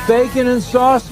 bacon and sauce.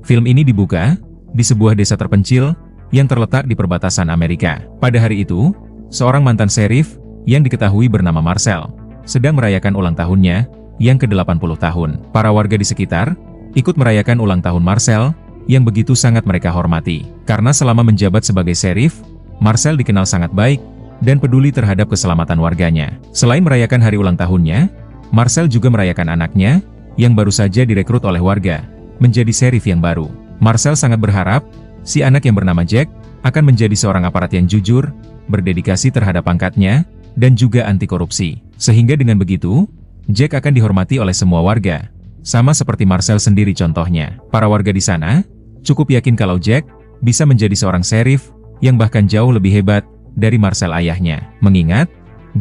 Film ini dibuka di sebuah desa terpencil yang terletak di perbatasan Amerika. Pada hari itu, seorang mantan sheriff yang diketahui bernama Marcel sedang merayakan ulang tahunnya yang ke-80 tahun. Para warga di sekitar ikut merayakan ulang tahun Marcel yang begitu sangat mereka hormati. Karena selama menjabat sebagai sheriff, Marcel dikenal sangat baik dan peduli terhadap keselamatan warganya. Selain merayakan hari ulang tahunnya, Marcel juga merayakan anaknya yang baru saja direkrut oleh warga menjadi sheriff yang baru. Marcel sangat berharap si anak yang bernama Jack akan menjadi seorang aparat yang jujur, berdedikasi terhadap pangkatnya, dan juga anti korupsi. Sehingga dengan begitu, Jack akan dihormati oleh semua warga, sama seperti Marcel sendiri contohnya. Para warga di sana cukup yakin kalau Jack bisa menjadi seorang sheriff yang bahkan jauh lebih hebat dari Marcel ayahnya. Mengingat,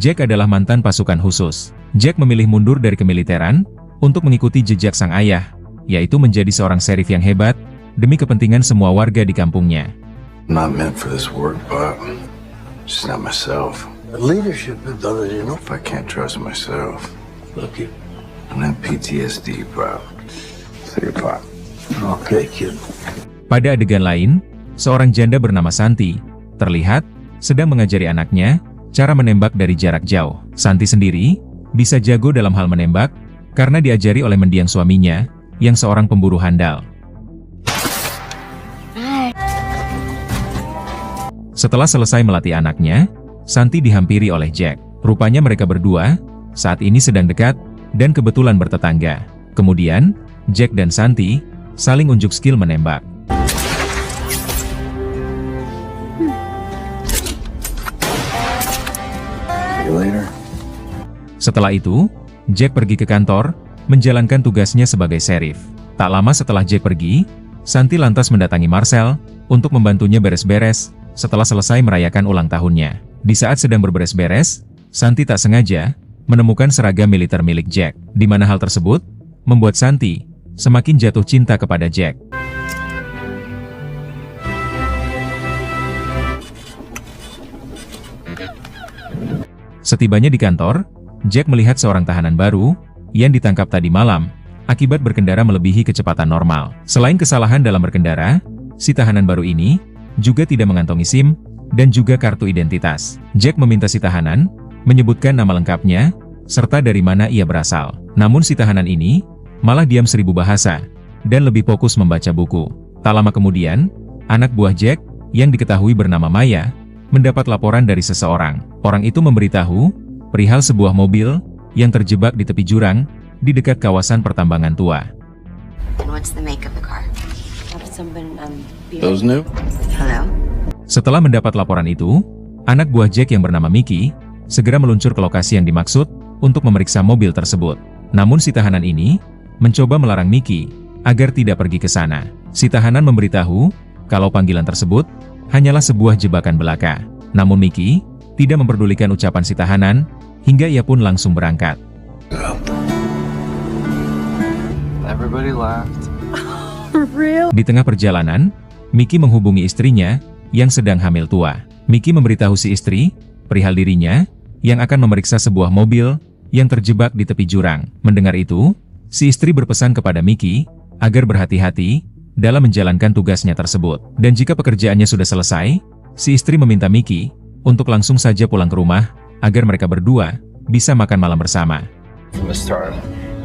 Jack adalah mantan pasukan khusus. Jack memilih mundur dari kemiliteran untuk mengikuti jejak sang ayah, yaitu menjadi seorang sheriff yang hebat demi kepentingan semua warga di kampungnya. Not meant for this work, but just not myself. Leadership ability, you know. If I can't trust myself, Look, you. I'm in PTSD, bro. Say your part. Okay, kid. Pada adegan lain, seorang janda bernama Santi terlihat sedang mengajari anaknya cara menembak dari jarak jauh. Santi sendiri bisa jago dalam hal menembak karena diajari oleh mendiang suaminya yang seorang pemburu handal. Setelah selesai melatih anaknya, Santi dihampiri oleh Jack. Rupanya mereka berdua saat ini sedang dekat dan kebetulan bertetangga. Kemudian, Jack dan Santi saling unjuk skill menembak. See you later. Setelah itu, Jack pergi ke kantor, menjalankan tugasnya sebagai sheriff. Tak lama setelah Jack pergi, Santi lantas mendatangi Marcel untuk membantunya beres-beres setelah selesai merayakan ulang tahunnya. Di saat sedang berberes-beres, Santi tak sengaja menemukan seragam militer milik Jack, di mana hal tersebut membuat Santi semakin jatuh cinta kepada Jack. Setibanya di kantor, Jack melihat seorang tahanan baru yang ditangkap tadi malam akibat berkendara melebihi kecepatan normal. Selain kesalahan dalam berkendara, si tahanan baru ini juga tidak mengantongi SIM dan juga kartu identitas. Jack meminta si tahanan menyebutkan nama lengkapnya serta dari mana ia berasal. Namun si tahanan ini malah diam 1000 bahasa dan lebih fokus membaca buku. Tak lama kemudian, anak buah Jack yang diketahui bernama Maya mendapat laporan dari seseorang. Orang itu memberitahu perihal sebuah mobil yang terjebak di tepi jurang di dekat kawasan pertambangan tua. What's the make of the car? Those new? Hello? Setelah mendapat laporan itu, anak buah Jack yang bernama Mickey segera meluncur ke lokasi yang dimaksud untuk memeriksa mobil tersebut. Namun si tahanan ini mencoba melarang Mickey agar tidak pergi ke sana. Si tahanan memberitahu kalau panggilan tersebut hanyalah sebuah jebakan belaka. Namun Mickey tidak memperdulikan ucapan si tahanan hingga ia pun langsung berangkat. Everybody laughed. Di tengah perjalanan, Mickey menghubungi istrinya yang sedang hamil tua. Mickey memberitahu si istri perihal dirinya yang akan memeriksa sebuah mobil yang terjebak di tepi jurang. Mendengar itu, si istri berpesan kepada Mickey agar berhati-hati dalam menjalankan tugasnya tersebut. Dan jika pekerjaannya sudah selesai, si istri meminta Mickey untuk langsung saja pulang ke rumah agar mereka berdua bisa makan malam bersama.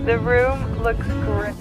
The room looks great.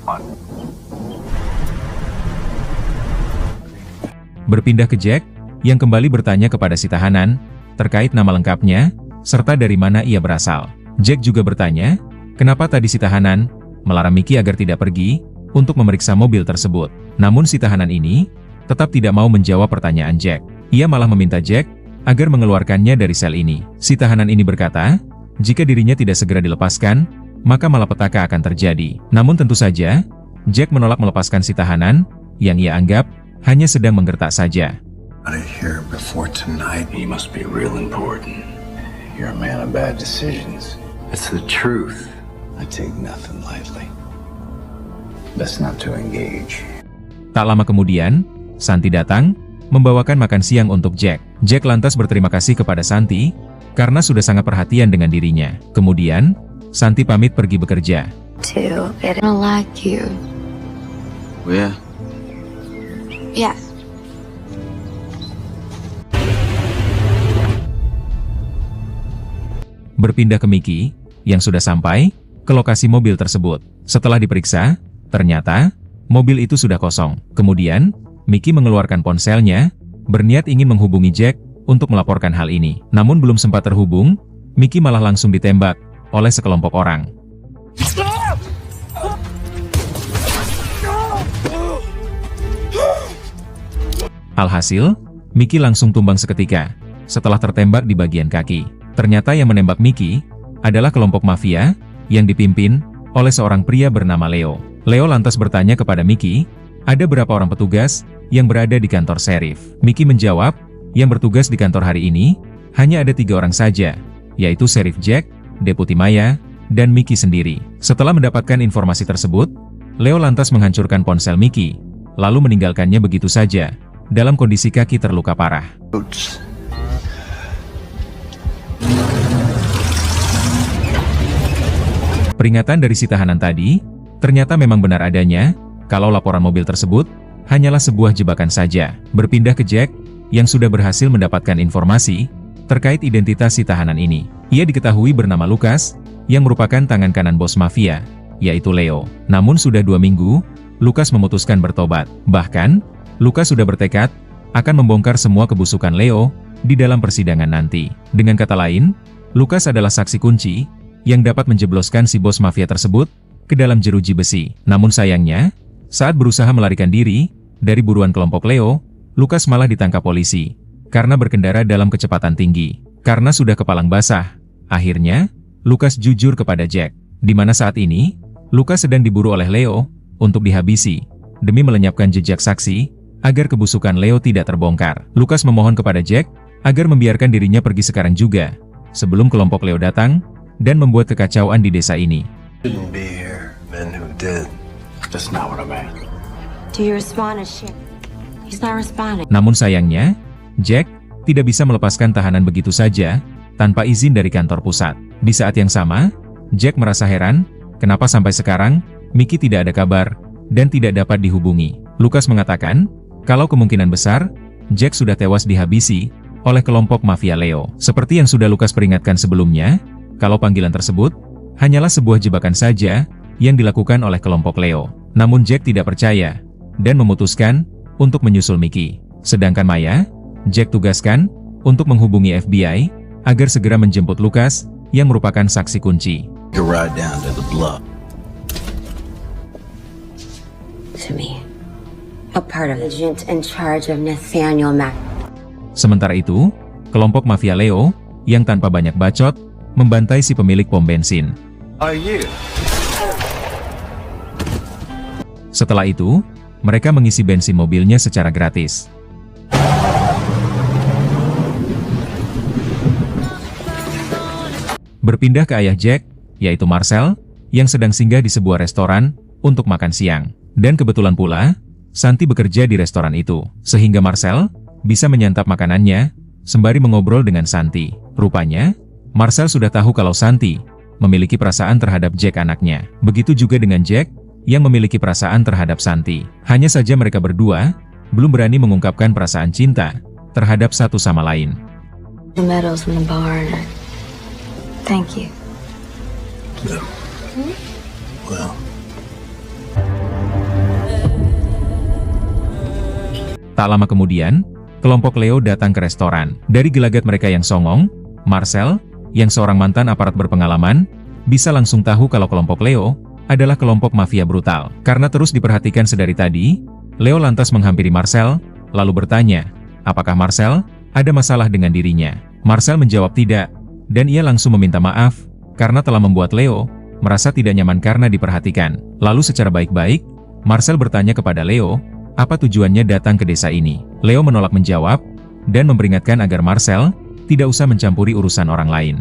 Berpindah ke Jack, yang kembali bertanya kepada si tahanan terkait nama lengkapnya, serta dari mana ia berasal. Jack juga bertanya, kenapa tadi si tahanan melarang Mickey agar tidak pergi untuk memeriksa mobil tersebut. Namun si tahanan ini tetap tidak mau menjawab pertanyaan Jack. Ia malah meminta Jack agar mengeluarkannya dari sel ini. Si tahanan ini berkata, jika dirinya tidak segera dilepaskan, maka malapetaka akan terjadi. Namun tentu saja, Jack menolak melepaskan si tahanan, yang ia anggap hanya sedang menggertak saja. Out of here before tonight. He must be real important. You're a man of bad decisions. It's the truth. I take nothing lightly. Best not to engage. Tak lama kemudian, Santi datang, membawakan makan siang untuk Jack. Jack lantas berterima kasih kepada Santi, karena sudah sangat perhatian dengan dirinya. Kemudian, Santi pamit pergi bekerja. Yeah. Yeah. Berpindah ke Mickey, yang sudah sampai ke lokasi mobil tersebut. Setelah diperiksa, ternyata mobil itu sudah kosong. Kemudian, Mickey mengeluarkan ponselnya, berniat ingin menghubungi Jack untuk melaporkan hal ini. Namun belum sempat terhubung, Mickey malah langsung ditembak oleh sekelompok orang. Alhasil, Mickey langsung tumbang seketika setelah tertembak di bagian kaki. Ternyata yang menembak Mickey adalah kelompok mafia yang dipimpin oleh seorang pria bernama Leo. Leo lantas bertanya kepada Mickey, ada berapa orang petugas yang berada di kantor sheriff? Mickey menjawab, yang bertugas di kantor hari ini hanya ada 3 orang saja, yaitu Sheriff Jack, Deputi Maya, dan Mickey sendiri. Setelah mendapatkan informasi tersebut, Leo lantas menghancurkan ponsel Mickey, lalu meninggalkannya begitu saja, dalam kondisi kaki terluka parah. Peringatan dari si tahanan tadi, ternyata memang benar adanya, kalau laporan mobil tersebut hanyalah sebuah jebakan saja. Berpindah ke Jack, yang sudah berhasil mendapatkan informasi terkait identitas si tahanan ini. Ia diketahui bernama Lucas, yang merupakan tangan kanan bos mafia, yaitu Leo. Namun sudah 2 minggu, Lucas memutuskan bertobat. Bahkan, Lucas sudah bertekad akan membongkar semua kebusukan Leo di dalam persidangan nanti. Dengan kata lain, Lucas adalah saksi kunci yang dapat menjebloskan si bos mafia tersebut ke dalam jeruji besi. Namun sayangnya, saat berusaha melarikan diri dari buruan kelompok Leo, Lucas malah ditangkap polisi karena berkendara dalam kecepatan tinggi. Karena sudah kepalang basah, akhirnya Lucas jujur kepada Jack, di mana saat ini Lucas sedang diburu oleh Leo untuk dihabisi demi melenyapkan jejak saksi agar kebusukan Leo tidak terbongkar. Lucas memohon kepada Jack agar membiarkan dirinya pergi sekarang juga, sebelum kelompok Leo datang dan membuat kekacauan di desa ini. Shouldn't be here. Men who did. That's not what I meant. Do you respond to shit? He's not responding. Namun sayangnya, Jack tidak bisa melepaskan tahanan begitu saja, tanpa izin dari kantor pusat. Di saat yang sama, Jack merasa heran, kenapa sampai sekarang, Mickey tidak ada kabar, dan tidak dapat dihubungi. Lucas mengatakan, kalau kemungkinan besar, Jack sudah tewas dihabisi oleh kelompok mafia Leo. Seperti yang sudah Lucas peringatkan sebelumnya, kalau panggilan tersebut hanyalah sebuah jebakan saja yang dilakukan oleh kelompok Leo. Namun Jack tidak percaya dan memutuskan untuk menyusul Mickey. Sedangkan Maya, Jack tugaskan untuk menghubungi FBI agar segera menjemput Lucas yang merupakan saksi kunci. You ride down to the bluff. To me, a part of the agent in charge of Nathaniel Mack. Sementara itu, kelompok mafia Leo yang tanpa banyak bacot membantai si pemilik pom bensin. Are you? Setelah itu, mereka mengisi bensin mobilnya secara gratis. Berpindah ke ayah Jack, yaitu Marcel, yang sedang singgah di sebuah restoran untuk makan siang. Dan kebetulan pula, Santi bekerja di restoran itu, sehingga Marcel bisa menyantap makanannya sembari mengobrol dengan Santi. Rupanya, Marcel sudah tahu kalau Santi memiliki perasaan terhadap Jack anaknya. Begitu juga dengan Jack yang memiliki perasaan terhadap Santi. Hanya saja mereka berdua belum berani mengungkapkan perasaan cinta terhadap satu sama lain. The medals in the barn. Thank you. No. Well, tak lama kemudian, kelompok Leo datang ke restoran. Dari gelagat mereka yang songong, Marcel, yang seorang mantan aparat berpengalaman, bisa langsung tahu kalau kelompok Leo adalah kelompok mafia brutal. Karena terus diperhatikan sedari tadi, Leo lantas menghampiri Marcel, lalu bertanya, apakah Marcel ada masalah dengan dirinya? Marcel menjawab tidak, dan ia langsung meminta maaf, karena telah membuat Leo merasa tidak nyaman karena diperhatikan. Lalu secara baik-baik, Marcel bertanya kepada Leo, apa tujuannya datang ke desa ini? Leo menolak menjawab, dan memperingatkan agar Marcel tidak usah mencampuri urusan orang lain.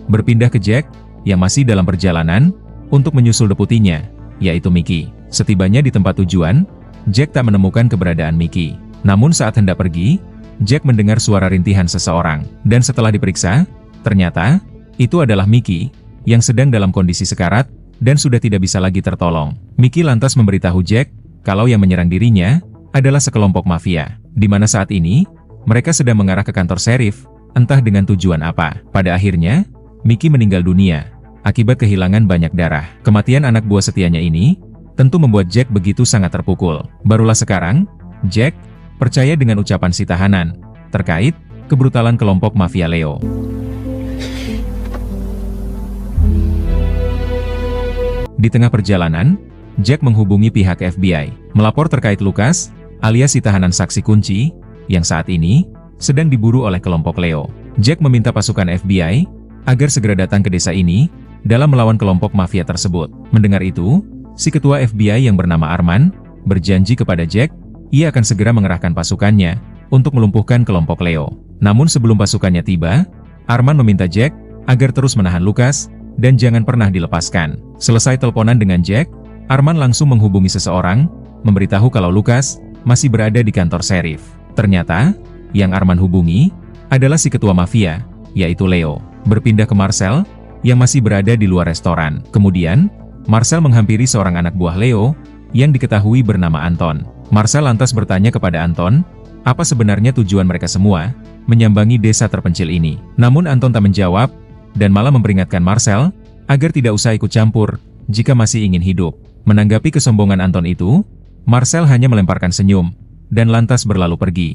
Berpindah ke Jack, yang masih dalam perjalanan untuk menyusul deputinya, yaitu Mickey. Setibanya di tempat tujuan, Jack tak menemukan keberadaan Mickey. Namun saat hendak pergi, Jack mendengar suara rintihan seseorang, dan setelah diperiksa, ternyata itu adalah Mickey yang sedang dalam kondisi sekarat dan sudah tidak bisa lagi tertolong. Mickey lantas memberitahu Jack kalau yang menyerang dirinya adalah sekelompok mafia, di mana saat ini mereka sedang mengarah ke kantor sheriff, entah dengan tujuan apa. Pada akhirnya, Mickey meninggal dunia akibat kehilangan banyak darah. Kematian anak buah setianya ini tentu membuat Jack begitu sangat terpukul. Barulah sekarang, Jack percaya dengan ucapan si tahanan terkait kebrutalan kelompok mafia Leo. Di tengah perjalanan, Jack menghubungi pihak FBI, melapor terkait Lucas, alias si tahanan saksi kunci, yang saat ini sedang diburu oleh kelompok Leo. Jack meminta pasukan FBI agar segera datang ke desa ini dalam melawan kelompok mafia tersebut. Mendengar itu, si ketua FBI yang bernama Arman berjanji kepada Jack, ia akan segera mengerahkan pasukannya untuk melumpuhkan kelompok Leo. Namun sebelum pasukannya tiba, Arman meminta Jack agar terus menahan Lucas dan jangan pernah dilepaskan. Selesai teleponan dengan Jack, Arman langsung menghubungi seseorang, memberitahu kalau Lucas masih berada di kantor sheriff. Ternyata, yang Arman hubungi adalah si ketua mafia, yaitu Leo, berpindah ke Marcel, yang masih berada di luar restoran. Kemudian, Marcel menghampiri seorang anak buah Leo, yang diketahui bernama Anton. Marcel lantas bertanya kepada Anton, apa sebenarnya tujuan mereka semua menyambangi desa terpencil ini. Namun Anton tak menjawab, dan malah memperingatkan Marcel agar tidak usah ikut campur jika masih ingin hidup. Menanggapi kesombongan Anton itu, Marcel hanya melemparkan senyum dan lantas berlalu pergi.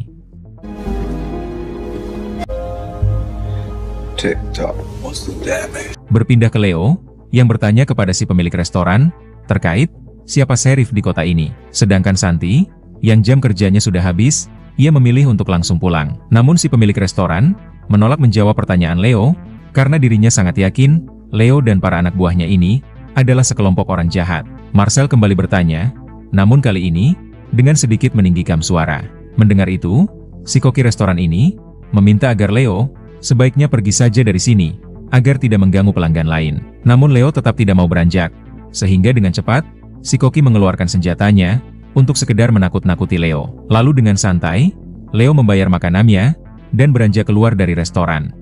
Berpindah ke Leo, yang bertanya kepada si pemilik restoran terkait siapa sheriff di kota ini. Sedangkan Santi, yang jam kerjanya sudah habis, ia memilih untuk langsung pulang. Namun si pemilik restoran menolak menjawab pertanyaan Leo, karena dirinya sangat yakin, Leo dan para anak buahnya ini adalah sekelompok orang jahat. Marcel kembali bertanya, namun kali ini, dengan sedikit meninggikan suara. Mendengar itu, si koki restoran ini meminta agar Leo sebaiknya pergi saja dari sini, agar tidak mengganggu pelanggan lain. Namun Leo tetap tidak mau beranjak, sehingga dengan cepat, si koki mengeluarkan senjatanya untuk sekedar menakut-nakuti Leo. Lalu dengan santai, Leo membayar makanannya dan beranjak keluar dari restoran.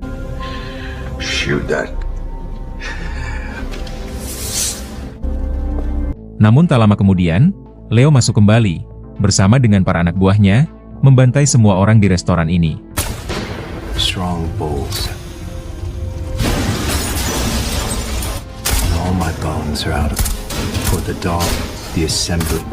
Shoot that. Namun tak lama kemudian, Leo masuk kembali, bersama dengan para anak buahnya, membantai semua orang di restoran ini. Strong bulls. All my bones are out of them. For the dog, the assembly.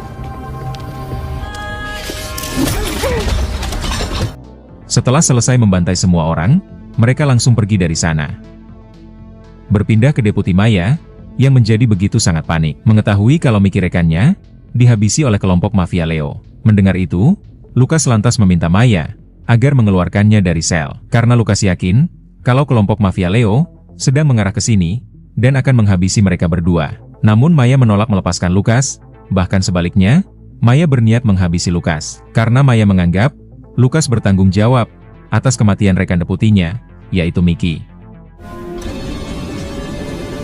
Setelah selesai membantai semua orang, mereka langsung pergi dari sana. Berpindah ke Deputi Maya, yang menjadi begitu sangat panik, mengetahui kalau Mickey rekannya dihabisi oleh kelompok mafia Leo. Mendengar itu, Lucas lantas meminta Maya agar mengeluarkannya dari sel, karena Lucas yakin kalau kelompok mafia Leo sedang mengarah ke sini dan akan menghabisi mereka berdua. Namun Maya menolak melepaskan Lucas, bahkan sebaliknya, Maya berniat menghabisi Lucas, karena Maya menganggap Lucas bertanggung jawab atas kematian rekan deputinya, yaitu Mickey.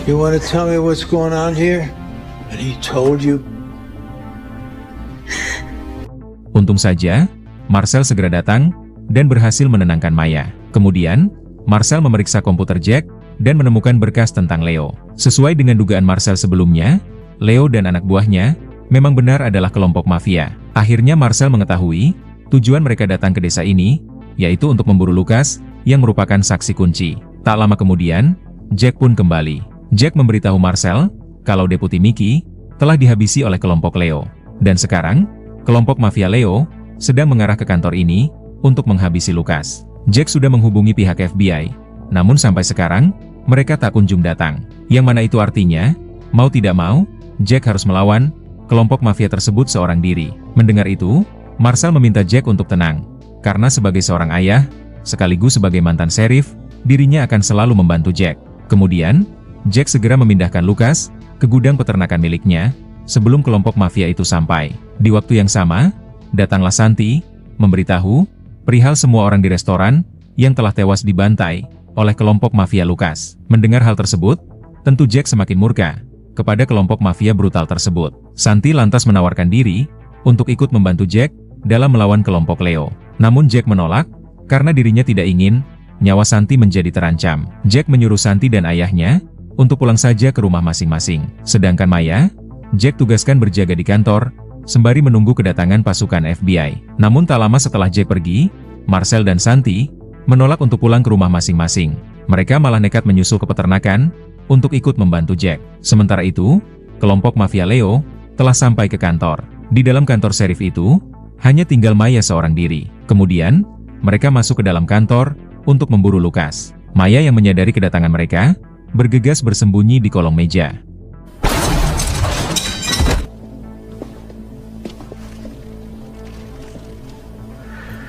You want to tell me what's going on here? And he told you? Untung saja, Marcel segera datang dan berhasil menenangkan Maya. Kemudian, Marcel memeriksa komputer Jack dan menemukan berkas tentang Leo. Sesuai dengan dugaan Marcel sebelumnya, Leo dan anak buahnya memang benar adalah kelompok mafia. Akhirnya Marcel mengetahui tujuan mereka datang ke desa ini, yaitu untuk memburu Lucas, yang merupakan saksi kunci. Tak lama kemudian, Jack pun kembali. Jack memberitahu Marcel kalau Deputi Mickey telah dihabisi oleh kelompok Leo. Dan sekarang, kelompok mafia Leo sedang mengarah ke kantor ini untuk menghabisi Lucas. Jack sudah menghubungi pihak FBI, namun sampai sekarang, mereka tak kunjung datang. Yang mana itu artinya, mau tidak mau, Jack harus melawan kelompok mafia tersebut seorang diri. Mendengar itu, Marcel meminta Jack untuk tenang, karena sebagai seorang ayah, sekaligus sebagai mantan sheriff, dirinya akan selalu membantu Jack. Kemudian, Jack segera memindahkan Lucas ke gudang peternakan miliknya, sebelum kelompok mafia itu sampai. Di waktu yang sama, datanglah Santi, memberitahu perihal semua orang di restoran yang telah tewas dibantai oleh kelompok mafia Lucas. Mendengar hal tersebut, tentu Jack semakin murka kepada kelompok mafia brutal tersebut. Santi lantas menawarkan diri untuk ikut membantu Jack dalam melawan kelompok Leo. Namun Jack menolak, karena dirinya tidak ingin nyawa Santi menjadi terancam. Jack menyuruh Santi dan ayahnya untuk pulang saja ke rumah masing-masing. Sedangkan Maya, Jack tugaskan berjaga di kantor, sembari menunggu kedatangan pasukan FBI. Namun tak lama setelah Jack pergi, Marcel dan Santi menolak untuk pulang ke rumah masing-masing. Mereka malah nekat menyusul ke peternakan untuk ikut membantu Jack. Sementara itu, kelompok mafia Leo telah sampai ke kantor. Di dalam kantor sheriff itu, hanya tinggal Maya seorang diri. Kemudian, mereka masuk ke dalam kantor untuk memburu Lucas. Maya yang menyadari kedatangan mereka, bergegas bersembunyi di kolong meja.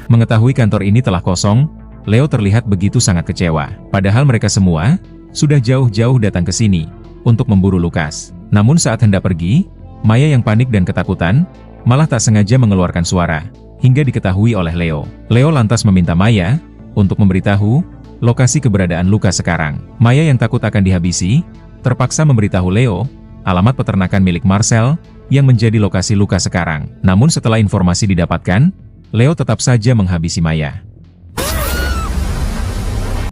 Mengetahui kantor ini telah kosong, Leo terlihat begitu sangat kecewa. Padahal mereka semua sudah jauh-jauh datang ke sini untuk memburu Lucas. Namun saat hendak pergi, Maya yang panik dan ketakutan malah tak sengaja mengeluarkan suara hingga diketahui oleh Leo. Leo lantas meminta Maya untuk memberitahu lokasi keberadaan Lucas sekarang. Maya yang takut akan dihabisi terpaksa memberitahu Leo alamat peternakan milik Marcel yang menjadi lokasi Lucas sekarang. Namun setelah informasi didapatkan, Leo tetap saja menghabisi Maya.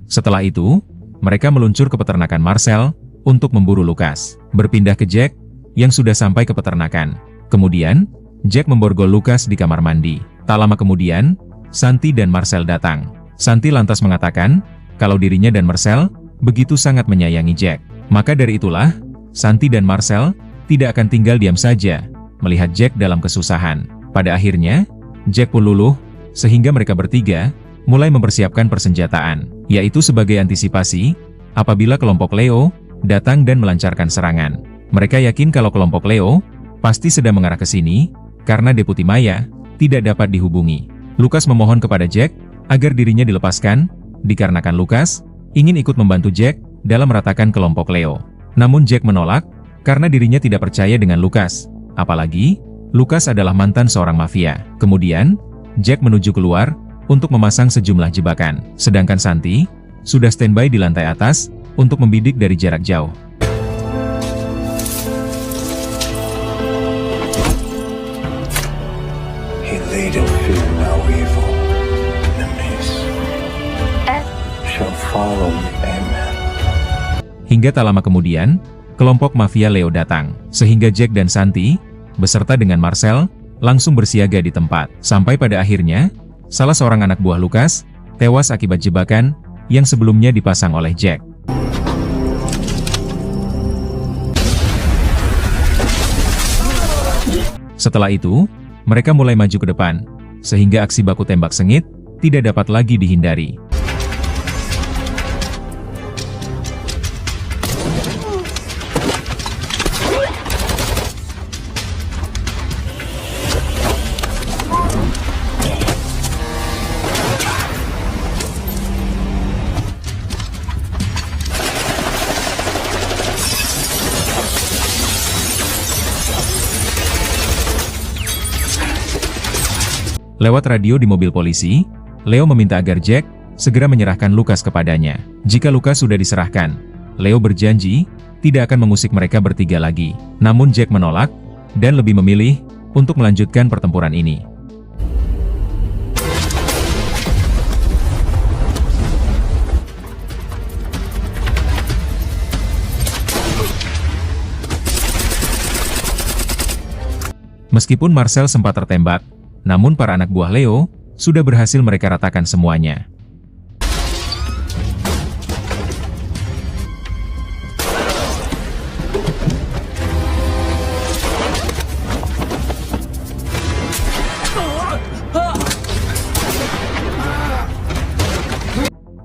Setelah itu, mereka meluncur ke peternakan Marcel untuk memburu Lucas. Berpindah ke Jack yang sudah sampai ke peternakan. Kemudian, Jack memborgol Lucas di kamar mandi. Tak lama kemudian, Santi dan Marcel datang. Santi lantas mengatakan kalau dirinya dan Marcel begitu sangat menyayangi Jack. Maka dari itulah, Santi dan Marcel tidak akan tinggal diam saja melihat Jack dalam kesusahan. Pada akhirnya, Jack pun luluh, sehingga mereka bertiga mulai mempersiapkan persenjataan, yaitu sebagai antisipasi apabila kelompok Leo datang dan melancarkan serangan. Mereka yakin kalau kelompok Leo pasti sedang mengarah ke sini, karena Deputi Maya tidak dapat dihubungi. Lucas memohon kepada Jack agar dirinya dilepaskan, dikarenakan Lucas ingin ikut membantu Jack dalam meratakan kelompok Leo. Namun Jack menolak, karena dirinya tidak percaya dengan Lucas, apalagi Lucas adalah mantan seorang mafia. Kemudian, Jack menuju keluar untuk memasang sejumlah jebakan. Sedangkan Santi sudah standby di lantai atas untuk membidik dari jarak jauh. He laid in fear no evil. Enemies shall follow me. Amen. Hingga tak lama kemudian, kelompok mafia Leo datang, sehingga Jack dan Santi beserta dengan Marcel langsung bersiaga di tempat. Sampai pada akhirnya, salah seorang anak buah Lucas tewas akibat jebakan yang sebelumnya dipasang oleh Jack. Setelah itu, mereka mulai maju ke depan, sehingga aksi baku tembak sengit tidak dapat lagi dihindari. Lewat radio di mobil polisi, Leo meminta agar Jack segera menyerahkan Lucas kepadanya. Jika Lucas sudah diserahkan, Leo berjanji tidak akan mengusik mereka bertiga lagi. Namun Jack menolak, dan lebih memilih untuk melanjutkan pertempuran ini. Meskipun Marcel sempat tertembak, namun para anak buah Leo sudah berhasil mereka ratakan semuanya.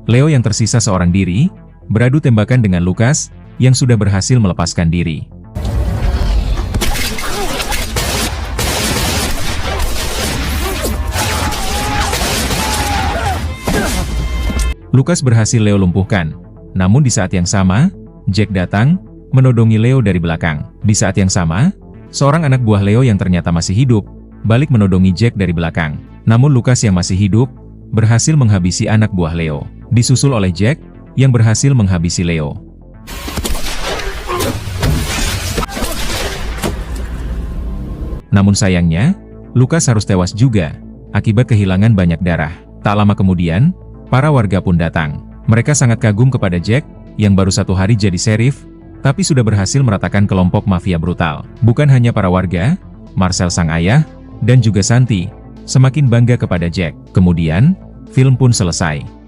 Leo yang tersisa seorang diri, beradu tembakan dengan Lucas yang sudah berhasil melepaskan diri. Lucas berhasil Leo lumpuhkan. Namun di saat yang sama, Jack datang, menodongi Leo dari belakang. Di saat yang sama, seorang anak buah Leo yang ternyata masih hidup, balik menodongi Jack dari belakang. Namun Lucas yang masih hidup, berhasil menghabisi anak buah Leo. Disusul oleh Jack, yang berhasil menghabisi Leo. Namun sayangnya, Lucas harus tewas juga, akibat kehilangan banyak darah. Tak lama kemudian, para warga pun datang. Mereka sangat kagum kepada Jack, yang baru 1 hari jadi sheriff, tapi sudah berhasil meratakan kelompok mafia brutal. Bukan hanya para warga, Marcel sang ayah, dan juga Santi, semakin bangga kepada Jack. Kemudian, film pun selesai.